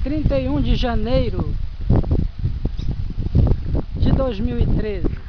31 de janeiro de 2013.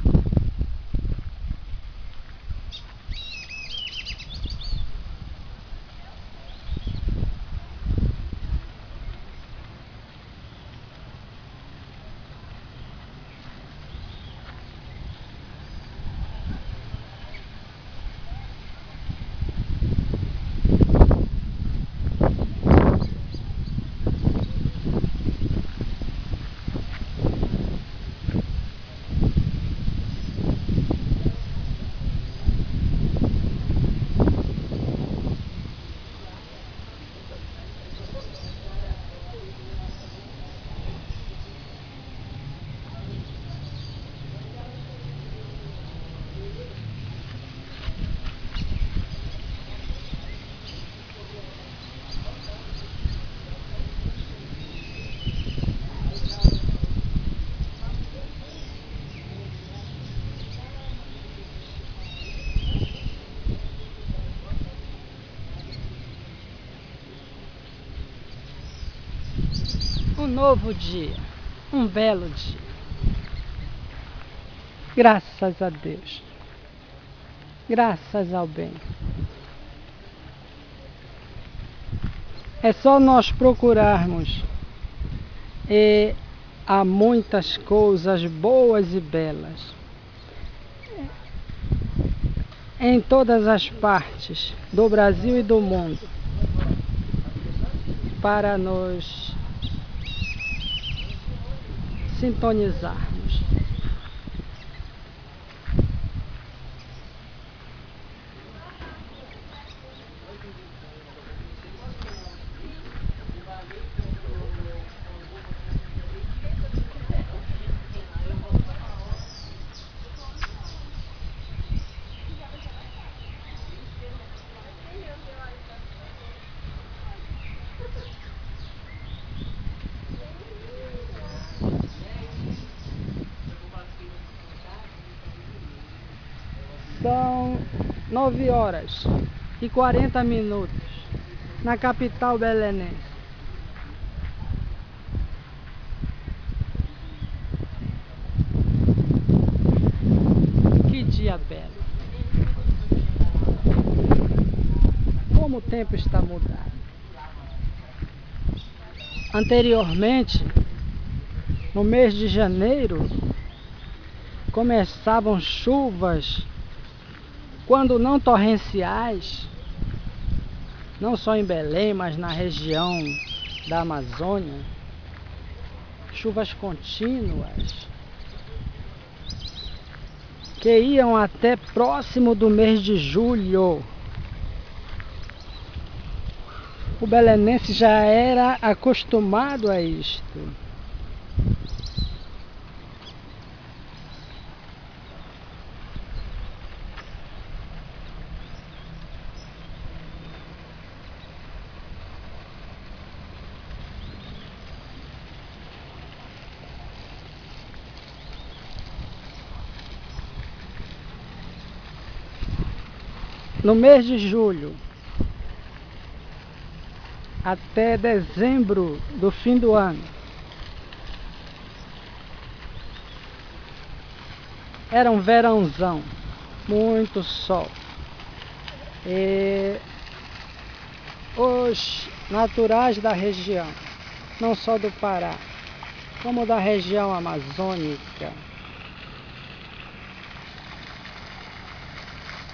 Um novo dia, um belo dia. Graças a Deus, graças ao bem. É só nós procurarmos e há muitas coisas boas e belas em todas as partes do Brasil e do mundo para nos sintonizarmos. São 9h40 na capital belenense. Que dia belo! Como o tempo está mudado. Anteriormente, no mês de janeiro, começavam chuvas, quando não torrenciais, não só em Belém, mas na região da Amazônia, chuvas contínuas, que iam até próximo do mês de julho. O belenense já era acostumado a isto. No mês de julho até dezembro do fim do ano, era um verãozão, muito sol. E os naturais da região, não só do Pará, como da região amazônica.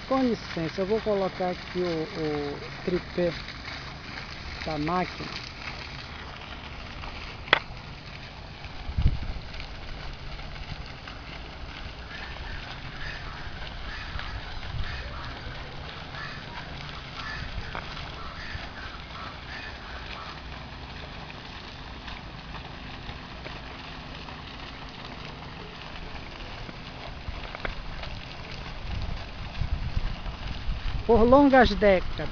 Com licença, eu vou colocar aqui o tripé da máquina. Por longas décadas,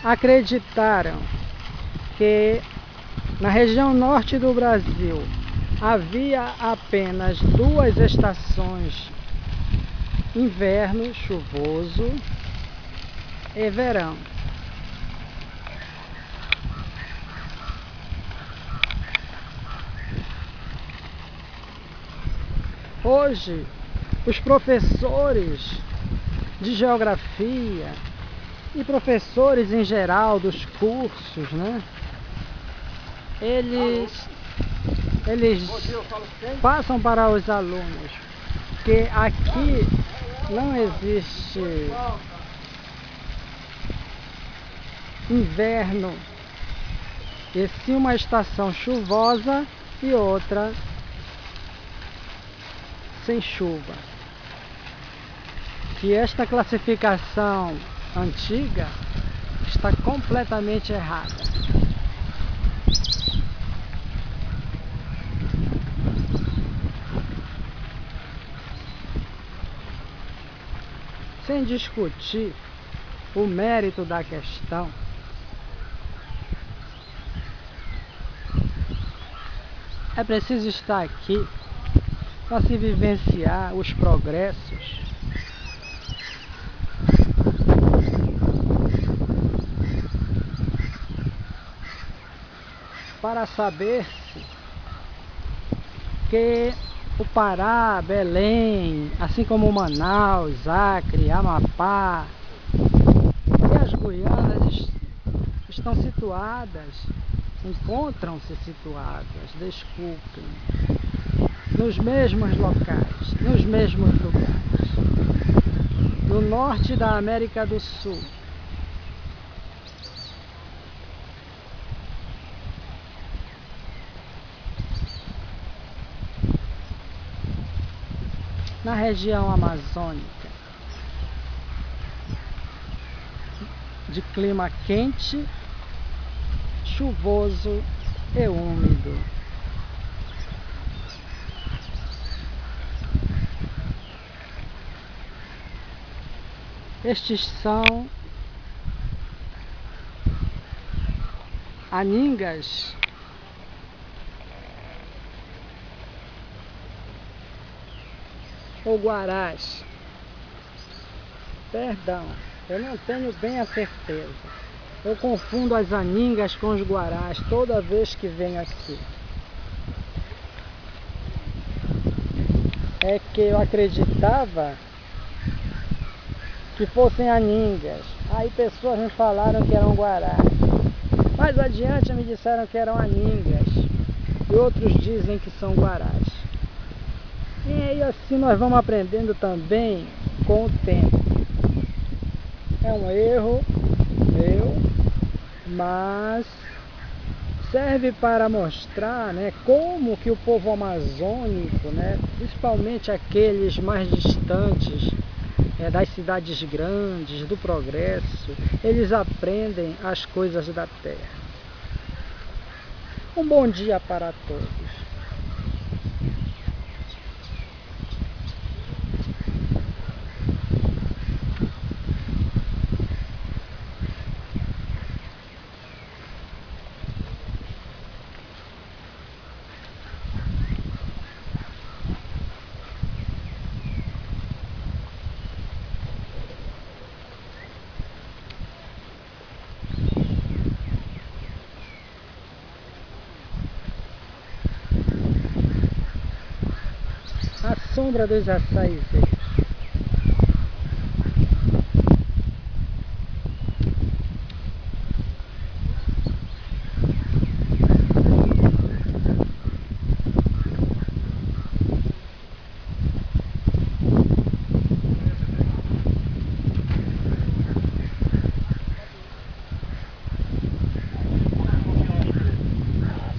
acreditaram que na região norte do Brasil havia apenas duas estações: inverno chuvoso e verão. Hoje, os professores de geografia e professores em geral dos cursos, né? Eles passam para os alunos que aqui não existe inverno, e sim uma estação chuvosa e outra sem chuva. Que esta classificação antiga está completamente errada. Sem discutir o mérito da questão, é preciso estar aqui para se vivenciar os progressos para saber-se que o Pará, Belém, assim como Manaus, Acre, Amapá e as Guianas estão situadas, encontram-se situadas, desculpem, nos mesmos locais, nos mesmos lugares, no norte da América do Sul. Na região amazônica, de clima quente, chuvoso e úmido. Estes são aningas ou guarás. Perdão, eu não tenho bem a certeza. Eu confundo as aningas com os guarás toda vez que venho aqui. É que eu acreditava que fossem aningas. Aí pessoas me falaram que eram guarás. Mais adiante me disseram que eram aningas. E outros dizem que são guarás. E assim nós vamos aprendendo também com o tempo. É um erro meu, mas serve para mostrar, né, como que o povo amazônico, né, principalmente aqueles mais distantes das cidades grandes, do progresso, eles aprendem as coisas da terra. Um bom dia para todos. A sombra dos açaizeiros.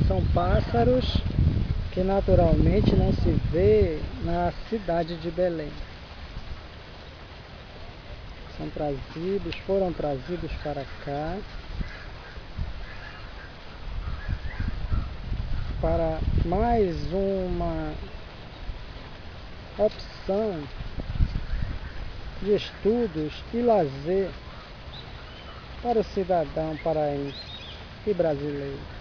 São pássaros que naturalmente não se vê na cidade de Belém. Foram trazidos para cá para mais uma opção de estudos e lazer para o cidadão paraense e brasileiro.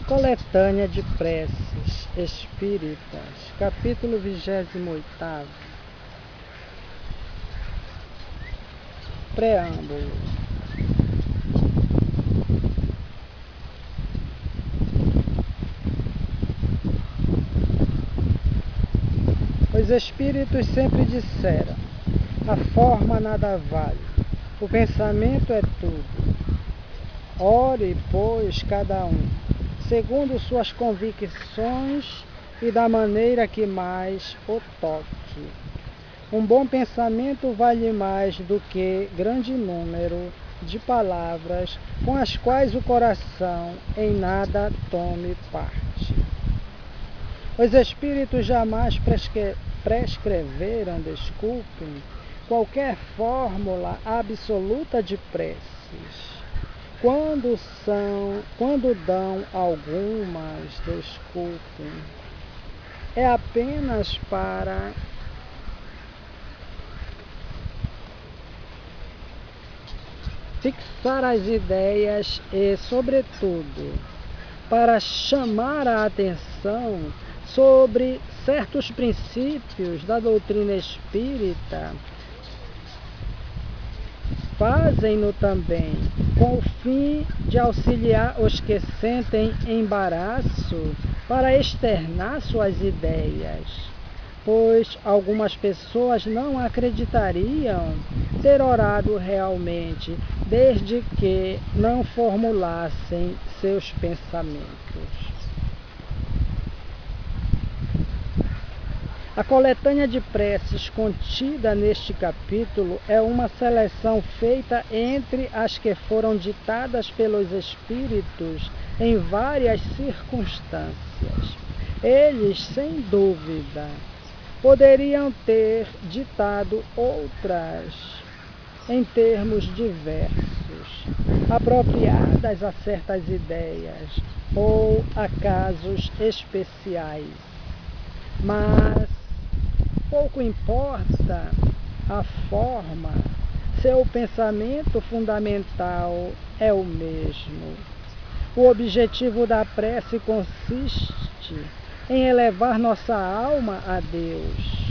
Coletânea de Preces Espíritas, capítulo 28º. Preâmbulo. Os Espíritos sempre disseram: a forma nada vale, o pensamento é tudo. Ore, pois, cada um, segundo suas convicções e da maneira que mais o toque. Um bom pensamento vale mais do que grande número de palavras com as quais o coração em nada tome parte. Os Espíritos jamais prescreveram, qualquer fórmula absoluta de preces. Quando dão algumas, é apenas para fixar as ideias e, sobretudo, para chamar a atenção sobre certos princípios da doutrina espírita. Fazem-no também com o fim de auxiliar os que sentem embaraço para externar suas ideias, pois algumas pessoas não acreditariam ter orado realmente, desde que não formulassem seus pensamentos. A coletânea de preces contida neste capítulo é uma seleção feita entre as que foram ditadas pelos Espíritos em várias circunstâncias. Eles, sem dúvida, poderiam ter ditado outras em termos diversos, apropriadas a certas ideias ou a casos especiais. Mas pouco importa a forma, seu pensamento fundamental é o mesmo. O objetivo da prece consiste em elevar nossa alma a Deus.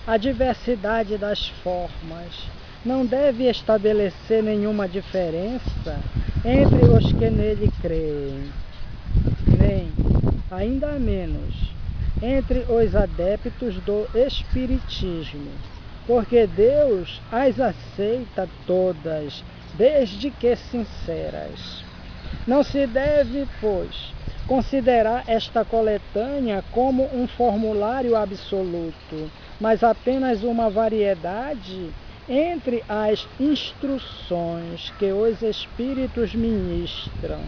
A diversidade das formas não deve estabelecer nenhuma diferença entre os que nele creem, nem, ainda menos, entre os adeptos do Espiritismo, porque Deus as aceita todas, desde que sinceras. Não se deve, pois, considerar esta coletânea como um formulário absoluto, mas apenas uma variedade entre as instruções que os Espíritos ministram.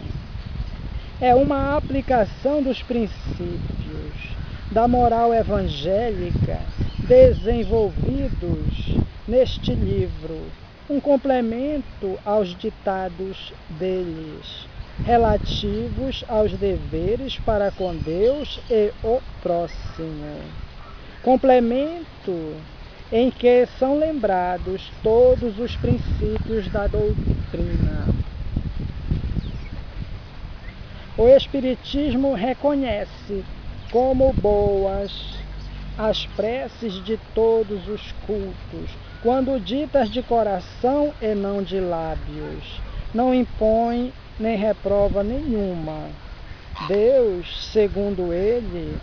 É uma aplicação dos princípios da moral evangélica desenvolvidos neste livro, um complemento aos ditados deles, relativos aos deveres para com Deus e o próximo. Complemento em que são lembrados todos os princípios da doutrina. O Espiritismo reconhece como boas as preces de todos os cultos, quando ditas de coração e não de lábios. Não impõe nem reprova nenhuma, Deus, segundo ele,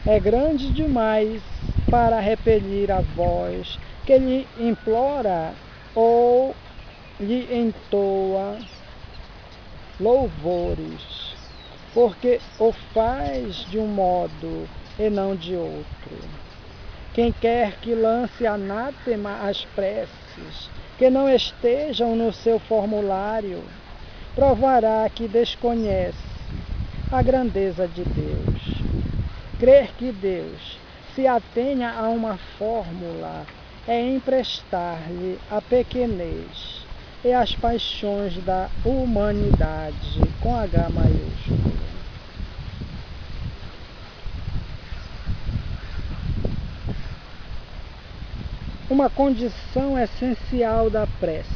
é grande demais para repelir a voz que lhe implora ou lhe entoa louvores, porque o faz de um modo e não de outro. Quem quer que lance anátema às preces que não estejam no seu formulário, provará que desconhece a grandeza de Deus. Crer que Deus se atenha a uma fórmula é emprestar-lhe a pequenez e as paixões da humanidade com H maiúsculo. Uma condição essencial da prece,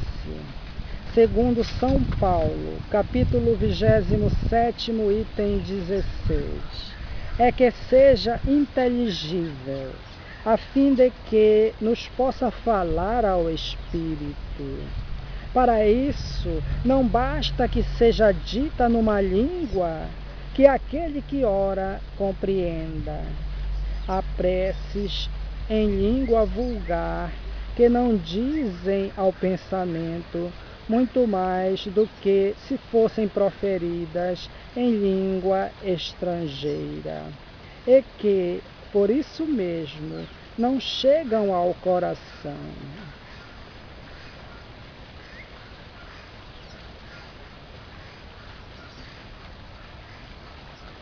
segundo São Paulo, capítulo 27, item 16, é que seja inteligível, a fim de que nos possa falar ao Espírito. Para isso, não basta que seja dita numa língua que aquele que ora compreenda. Há preces em língua vulgar que não dizem ao pensamento muito mais do que se fossem proferidas em língua estrangeira, e que, por isso mesmo, não chegam ao coração.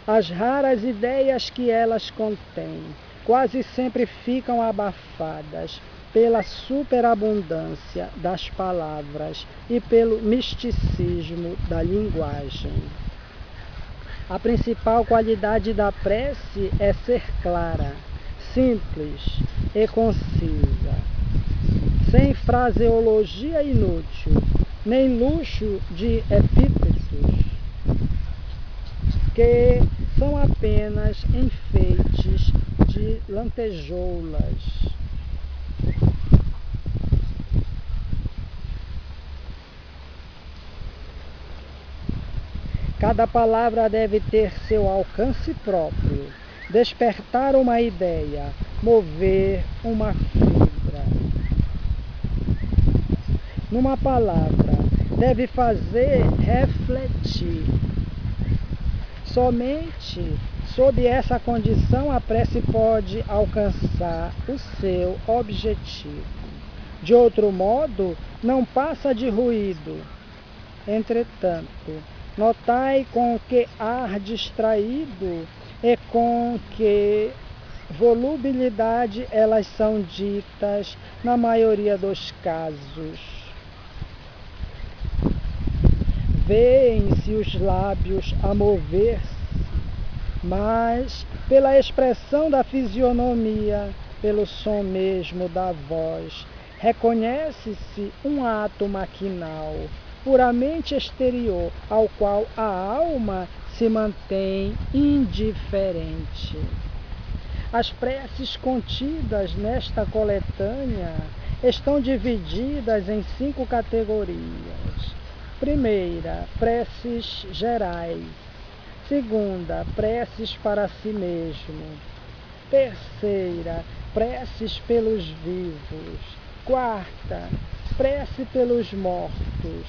As raras ideias que elas contêm quase sempre ficam abafadas pela superabundância das palavras e pelo misticismo da linguagem. A principal qualidade da prece é ser clara, simples e concisa, sem fraseologia inútil, nem luxo de epítetos, que são apenas enfeites de lantejoulas. Cada palavra deve ter seu alcance próprio, despertar uma ideia, mover uma fibra. Numa palavra, deve fazer refletir. Somente sob essa condição a prece pode alcançar o seu objetivo. De outro modo, não passa de ruído. Entretanto, notai com que ar distraído e com que volubilidade elas são ditas na maioria dos casos. Vêem-se os lábios a mover-se, mas pela expressão da fisionomia, pelo som mesmo da voz, reconhece-se um ato maquinal, puramente exterior, ao qual a alma se mantém indiferente. As preces contidas nesta coletânea estão divididas em 5 categorias. Primeira, preces gerais. Segunda, preces para si mesmo. Terceira, preces pelos vivos. Quarta, prece pelos mortos.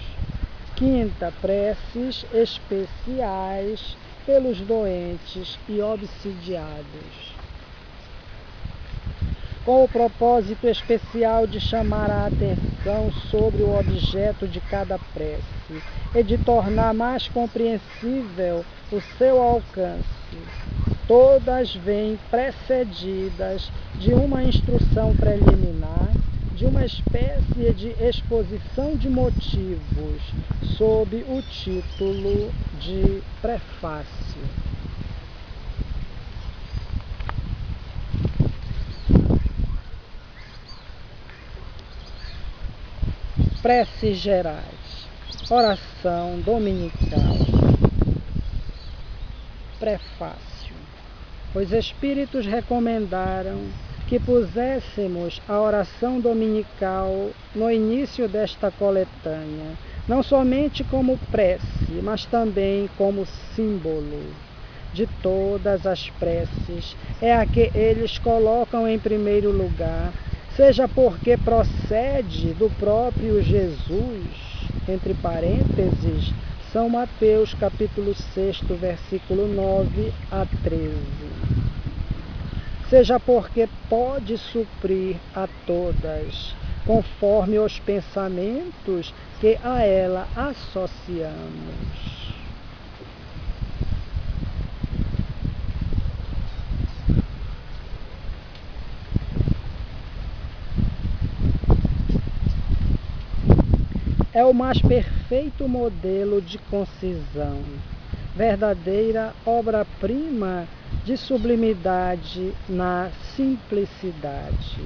Quinta, preces especiais pelos doentes e obsidiados, com o propósito especial de chamar a atenção sobre o objeto de cada prece e de tornar mais compreensível o seu alcance. Todas vêm precedidas de uma instrução preliminar, de uma espécie de exposição de motivos, sob o título de prefácio. Preces gerais. Oração dominical. Prefácio. Os Espíritos recomendaram que puséssemos a oração dominical no início desta coletânea, não somente como prece, mas também como símbolo. de todas as preces é a que eles colocam em primeiro lugar, seja porque procede do próprio Jesus, entre parênteses, São Mateus capítulo 6, versículo 9 a 13. Seja porque pode suprir a todas, conforme os pensamentos que a ela associamos. É o mais perfeito modelo de concisão, verdadeira obra-prima de sublimidade na simplicidade.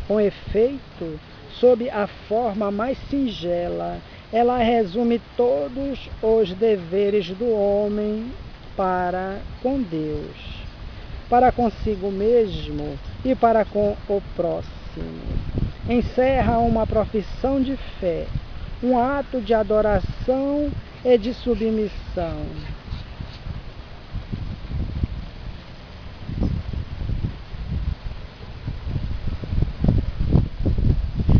Com efeito, sob a forma mais singela, ela resume todos os deveres do homem para com Deus, para consigo mesmo e para com o próximo. Encerra uma profissão de fé, um ato de adoração e de submissão.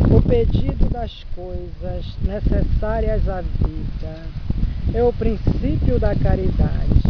O pedido das coisas necessárias à vida é o princípio da caridade.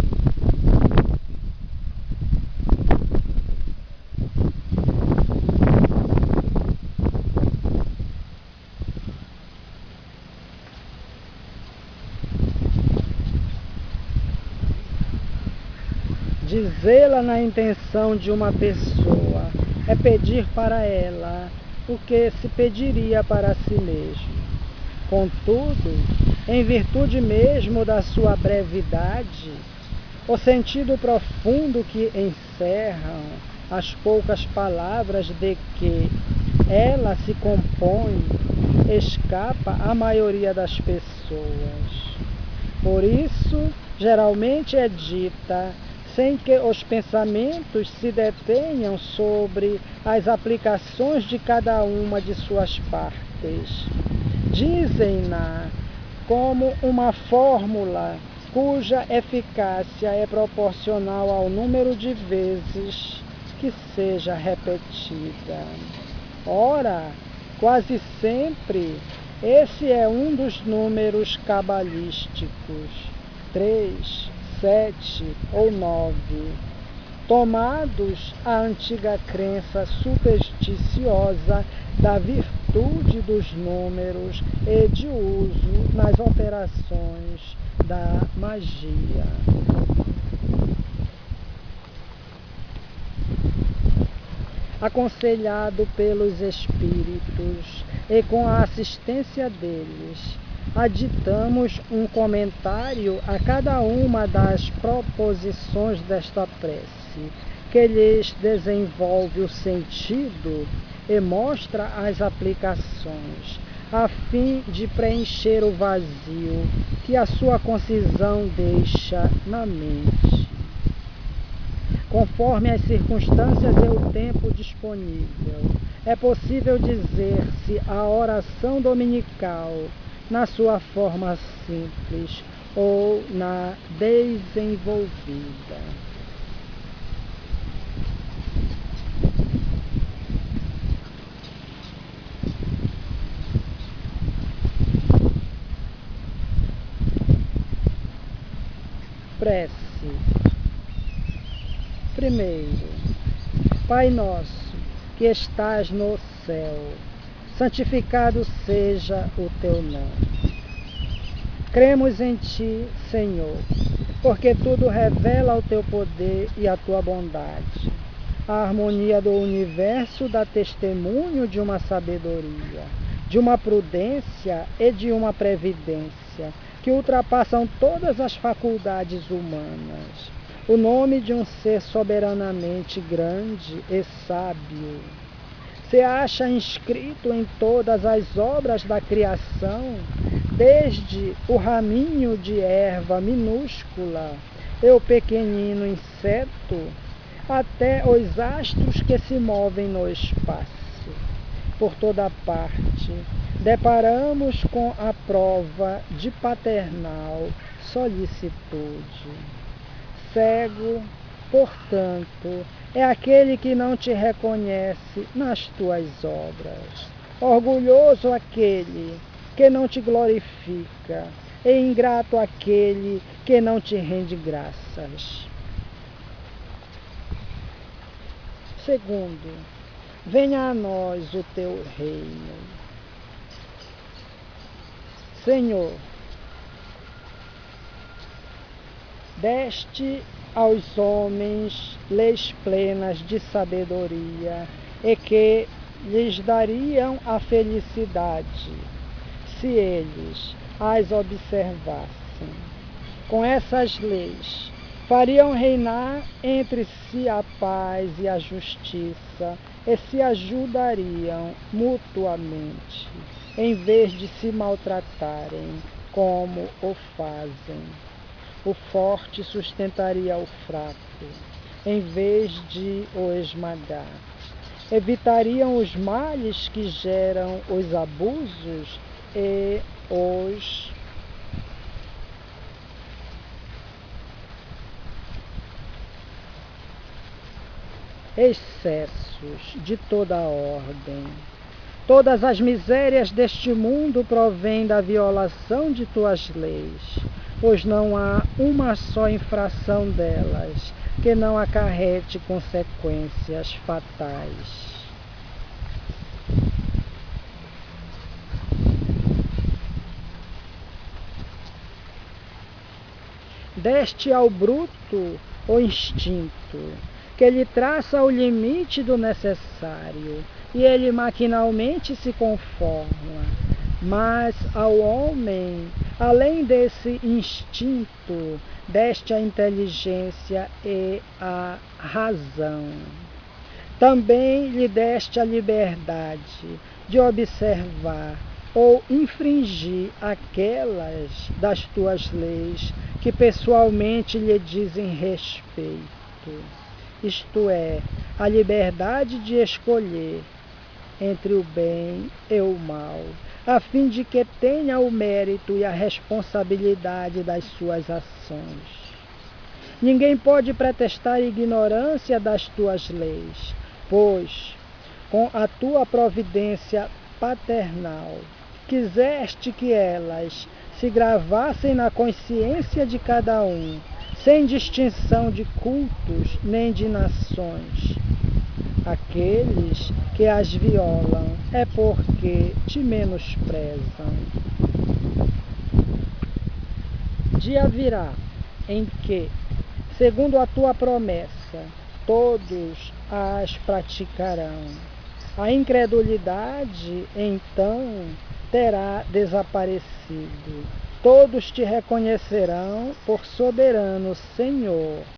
Dizê-la na intenção de uma pessoa é pedir para ela o que se pediria para si mesmo. Contudo, em virtude mesmo da sua brevidade, o sentido profundo que encerram as poucas palavras de que ela se compõe escapa à maioria das pessoas. Por isso, geralmente é dita sem que os pensamentos se detenham sobre as aplicações de cada uma de suas partes. Dizem-na como uma fórmula cuja eficácia é proporcional ao número de vezes que seja repetida. Ora, quase sempre, esse é um dos números cabalísticos, 3, 7 ou 9, tomados à antiga crença supersticiosa da virtude dos números e de uso nas operações da magia. Aconselhado pelos espíritos e com a assistência deles, aditamos um comentário a cada uma das proposições desta prece, que lhes desenvolve o sentido e mostra as aplicações, a fim de preencher o vazio que a sua concisão deixa na mente. Conforme as circunstâncias e o tempo disponível, é possível dizer se a oração dominical na sua forma simples ou na desenvolvida. Prece. Primeiro, Pai nosso, que estás no céu, santificado seja o teu nome. Cremos em ti, Senhor, porque tudo revela o teu poder e a tua bondade. A harmonia do universo dá testemunho de uma sabedoria, de uma prudência e de uma previdência que ultrapassam todas as faculdades humanas. O nome de um ser soberanamente grande e sábio se acha inscrito em todas as obras da criação, desde o raminho de erva minúscula e o pequenino inseto, até os astros que se movem no espaço. Por toda parte, deparamos com a prova de paternal solicitude. Cego, portanto, é aquele que não te reconhece nas tuas obras. Orgulhoso aquele que não te glorifica, e ingrato aquele que não te rende graças. Segundo, venha a nós o teu reino. Senhor, deste aos homens leis plenas de sabedoria e que lhes dariam a felicidade, se eles as observassem. Com essas leis, fariam reinar entre si a paz e a justiça e se ajudariam mutuamente, em vez de se maltratarem como o fazem. O forte sustentaria o fraco, em vez de o esmagar. Evitariam os males que geram os abusos e os excessos de toda ordem. Todas as misérias deste mundo provêm da violação de tuas leis, pois não há uma só infração delas que não acarrete consequências fatais. Deste ao bruto o instinto, que lhe traça o limite do necessário, e ele maquinalmente se conforma. Mas ao homem, além desse instinto, deste a inteligência e a razão. Também lhe deste a liberdade de observar ou infringir aquelas das tuas leis que pessoalmente lhe dizem respeito, isto é, a liberdade de escolher entre o bem e o mal, a fim de que tenha o mérito e a responsabilidade das suas ações. Ninguém pode pretextar ignorância das tuas leis, pois, com a tua providência paternal, quiseste que elas se gravassem na consciência de cada um, sem distinção de cultos nem de nações. Aqueles que as violam é porque te menosprezam. Dia virá em que, segundo a tua promessa, todos as praticarão. A incredulidade, então, terá desaparecido. Todos te reconhecerão por soberano Senhor.